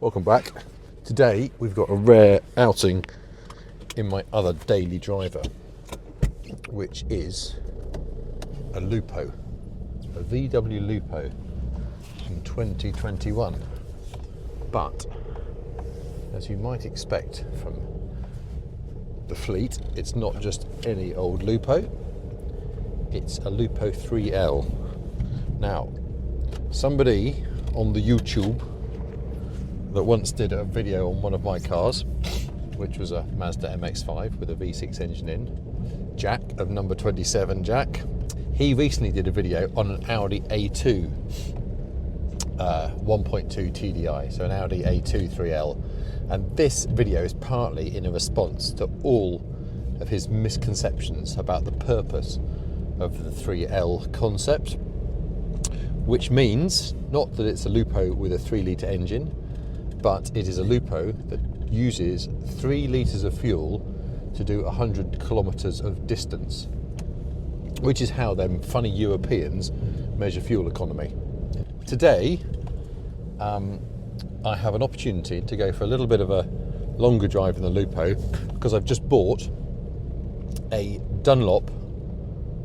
Welcome back. Today we've got a rare outing in my other daily driver, which is a Lupo, a VW Lupo from 2021. But as you might expect from the fleet, it's not just any old Lupo, it's a Lupo 3L. Now, somebody on the YouTube that once did a video on one of my cars, which was a Mazda MX-5 with a V6 engine in, Jack of number 27 Jack, he recently did a video on an Audi A2 1.2 TDI, so an Audi A2 3L, and this video is partly in a response to all of his misconceptions about the purpose of the 3L concept, which means not that it's a Lupo with a 3-litre engine, but it is a Lupo that uses 3 litres of fuel to do 100 kilometres of distance, which is how them funny Europeans measure fuel economy. Today, I have an opportunity to go for a little bit of a longer drive in the Lupo because I've just bought a Dunlop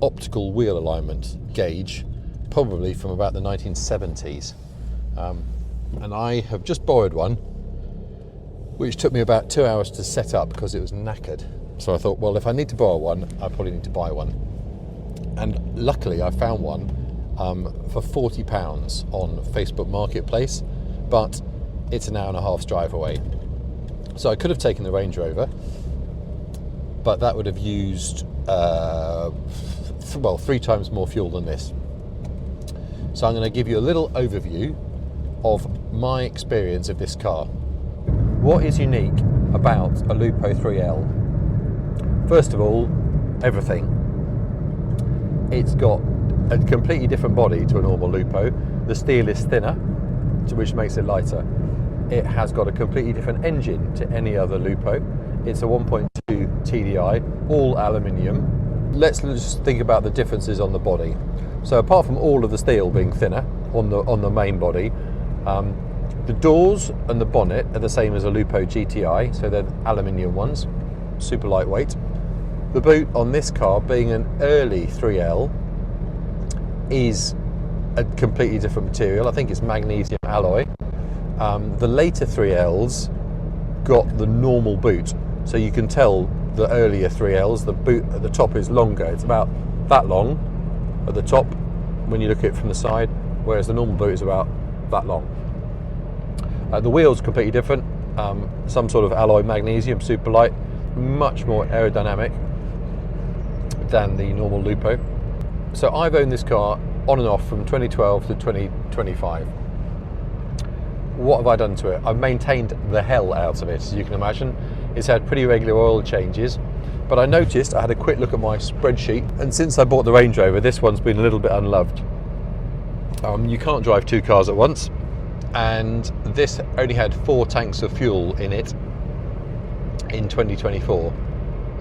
optical wheel alignment gauge, probably from about the 1970s. And I have just borrowed one, which took me about 2 hours to set up because it was knackered. So I thought, well, if I need to borrow one, I probably need to buy one. And luckily I found one for £40 on Facebook Marketplace, but it's an hour and a half's drive away. So I could have taken the Range Rover, but that would have used, 3 times more fuel than this. So I'm going to give you a little overview of my experience of this car. What is unique about a Lupo 3L? First of all, everything. It's got a completely different body to a normal Lupo. The steel is thinner, which makes it lighter. It has got a completely different engine to any other Lupo. It's a 1.2 TDI, all aluminium. Let's just think about the differences on the body. So apart from all of the steel being thinner on the main body, the doors and the bonnet are the same as a Lupo GTI, so they're aluminium ones, super lightweight. The boot on this car, being an early 3L, is a completely different material. I think it's magnesium alloy. The later 3Ls got the normal boot, so you can tell the earlier 3Ls, the boot at the top is longer. It's about that long at the top when you look at it from the side, whereas the normal boot is about that long. The wheels completely different, some sort of alloy magnesium, super light, much more aerodynamic than the normal Lupo. So I've owned this car on and off from 2012 to 2025. What have I done to it? I've maintained the hell out of it, as you can imagine. It's had pretty regular oil changes, but I noticed, I had a quick look at my spreadsheet, and since I bought the Range Rover, this one's been a little bit unloved. You can't drive 2 cars at once, and this only had 4 tanks of fuel in it in 2024,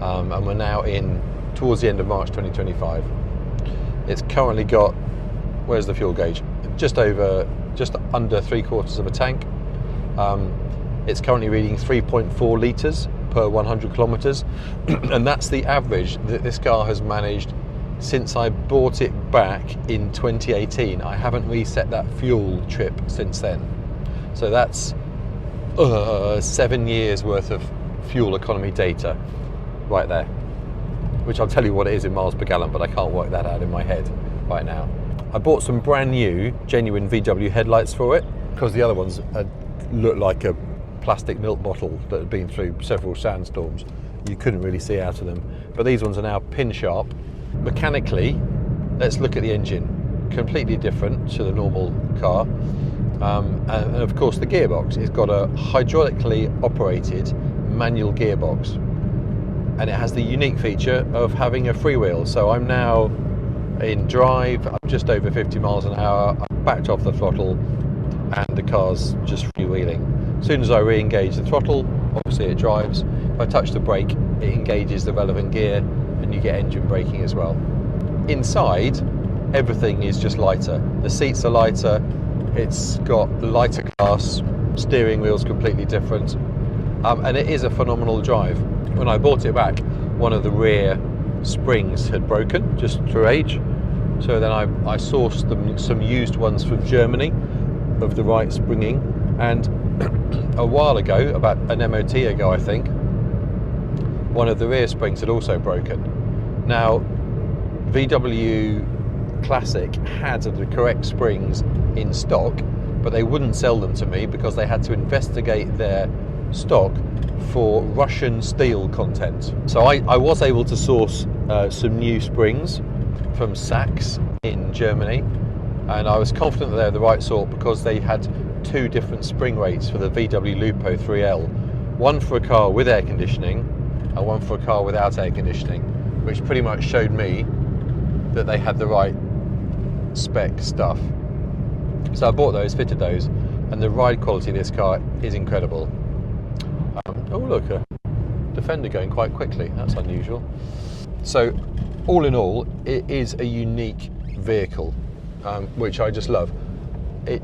and we're now towards the end of March 2025. It's currently got, where's the fuel gauge? Just under 3/4 of a tank. It's currently reading 3.4 litres per 100 kilometres, and that's the average that this car has managed since I bought it back in 2018. I haven't reset that fuel trip since then. So that's 7 years worth of fuel economy data right there, which I'll tell you what it is in miles per gallon, but I can't work that out in my head right now. I bought some brand new, genuine VW headlights for it, because the other ones looked like a plastic milk bottle that had been through several sandstorms. You couldn't really see out of them. But these ones are now pin sharp. Mechanically, let's look at the engine. Completely different to the normal car. And of course the gearbox. It's got a hydraulically operated manual gearbox. And it has the unique feature of having a freewheel. So I'm now in drive, I'm just over 50 miles an hour, I've backed off the throttle, and the car's just freewheeling. As soon as I re-engage the throttle, obviously it drives. If I touch the brake, it engages the relevant gear, and you get engine braking as well. Inside, everything is just lighter. The seats are lighter, it's got lighter glass, steering wheel's completely different, and it is a phenomenal drive. When I bought it back, one of the rear springs had broken just through age, so then I sourced some used ones from Germany of the right springing, and a while ago, about an MOT ago I think, one of the rear springs had also broken. Now VW Classic had the correct springs in stock, but they wouldn't sell them to me because they had to investigate their stock for Russian steel content. So I was able to source some new springs from Sachs in Germany, and I was confident that they were the right sort because they had two different spring rates for the VW Lupo 3L, one for a car with air conditioning and one for a car without air conditioning, which pretty much showed me that they had the right spec stuff. So I bought those, fitted those, and the ride quality of this car is incredible. Oh look, a Defender going quite quickly, that's unusual. So all in all, it is a unique vehicle, which I just love. It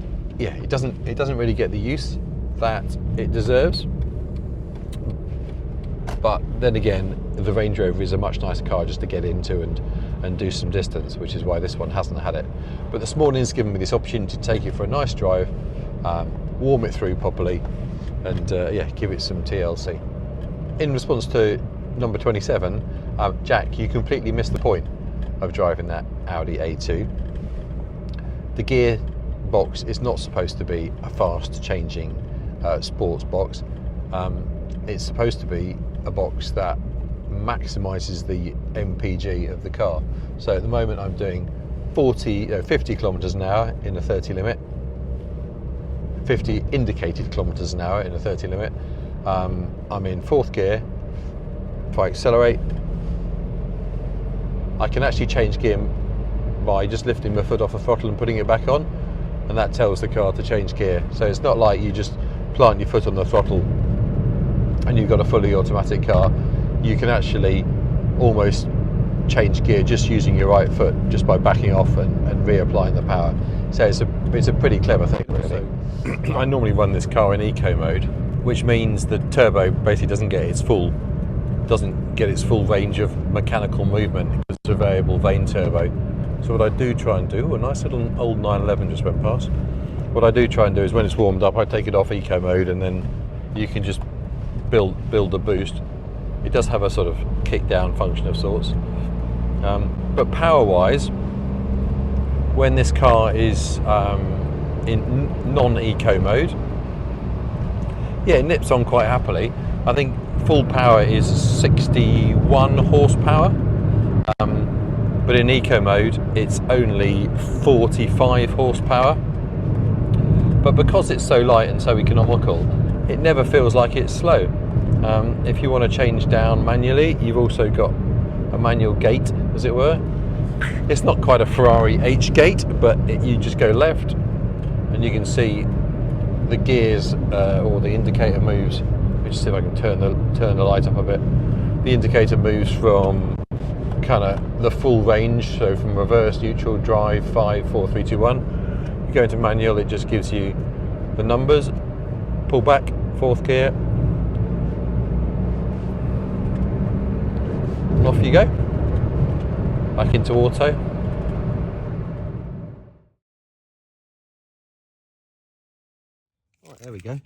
doesn't really get the use that it deserves, but then again, the Range Rover is a much nicer car just to get into and do some distance, which is why this one hasn't had it. But this morning's given me this opportunity to take it for a nice drive, warm it through properly, and give it some TLC. In response to number 27, Jack, you completely missed the point of driving that Audi A2. The gearbox is not supposed to be a fast changing sports box. It's supposed to be a box that maximises the MPG of the car. So at the moment I'm doing 50 kilometers an hour in a 30 limit, 50 indicated kilometers an hour in a 30 limit. I'm in fourth gear. If I accelerate, I can actually change gear by just lifting my foot off the throttle and putting it back on, and that tells the car to change gear. So it's not like you just plant your foot on the throttle and you've got a fully automatic car. You can actually almost change gear just using your right foot, just by backing off and reapplying the power. So it's a pretty clever thing, really. I normally run this car in eco mode, which means the turbo basically doesn't get its full range of mechanical movement because it's a variable vane turbo. So what I do try and do, a nice little old 911 just went past. What I do try and do is when it's warmed up, I take it off eco mode, and then you can just build a boost. It does have a sort of kick down function of sorts, but power wise, when this car is in non-eco mode, yeah, it nips on quite happily. I think full power is 61 horsepower, but in eco mode it's only 45 horsepower. But because it's so light and so economical, it never feels like it's slow. If you want to change down manually, you've also got a manual gate, as it were. It's not quite a Ferrari H gate, but you just go left and you can see the gears or the indicator moves. Let me just see if I can turn the light up a bit. The indicator moves from kind of the full range, so from reverse, neutral, drive, 5, 4, 3, 2, 1. You go into manual, it just gives you the numbers. Pull back, fourth gear, and off you go. Back into auto. Right, there we go.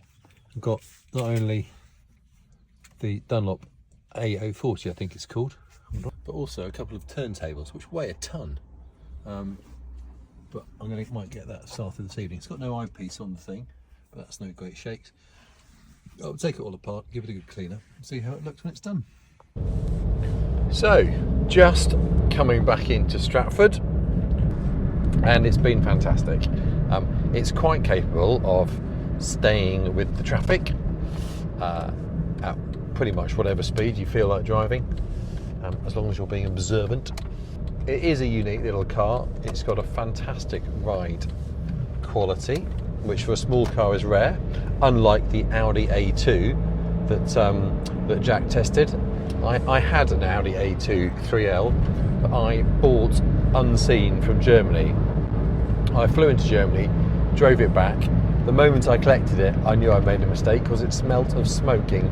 We've got not only the Dunlop A040, I think it's called, but also a couple of turntables which weigh a ton. But might get that started this evening. It's got no eyepiece on the thing, but that's no great shakes. I'll take it all apart, give it a good clean up, and see how it looks when it's done. So, just coming back into Stratford, and it's been fantastic. It's quite capable of staying with the traffic at pretty much whatever speed you feel like driving, as long as you're being observant. It is a unique little car. It's got a fantastic ride quality, which for a small car is rare, unlike the Audi A2 that Jack tested. I had an Audi A2 3L that I bought unseen from Germany. I flew into Germany, drove it back. the moment I collected it, I knew I made a mistake because it smelt of smoking.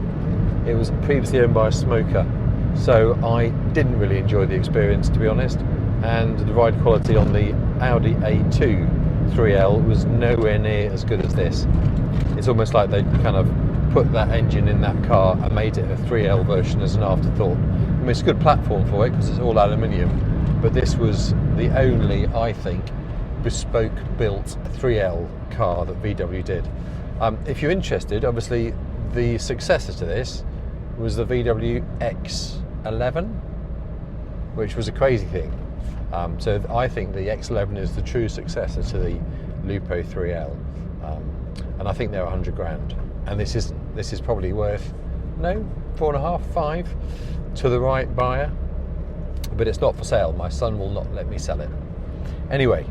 It was previously owned by a smoker, so I didn't really enjoy the experience, to be honest, and the ride quality on the Audi A2 3L was nowhere near as good as this. It's almost like they kind of put that engine in that car and made it a 3L version as an afterthought. I mean, it's a good platform for it because it's all aluminium, but this was the only, I think, bespoke built 3L car that VW did. If you're interested, obviously the successor to this was the VW XL1, which was a crazy thing. So I think the XL1 is the true successor to the Lupo 3L, and I think they're 100 grand. And this isn't. This is probably worth, no, 4.5, 5 to the right buyer, but it's not for sale. My son will not let me sell it. Anyway,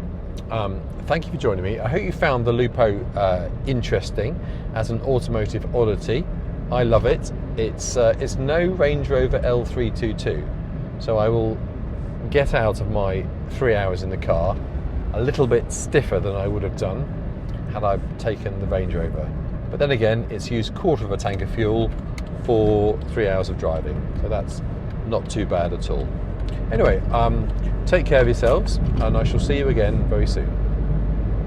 thank you for joining me. I hope you found the Lupo interesting as an automotive oddity. I love it. It's no Range Rover L322, so I will get out of my 3 hours in the car a little bit stiffer than I would have done had I taken the Range Rover. But then again, it's used 1/4 of a tank of fuel for 3 hours of driving, so that's not too bad at all. Anyway, take care of yourselves, and I shall see you again very soon.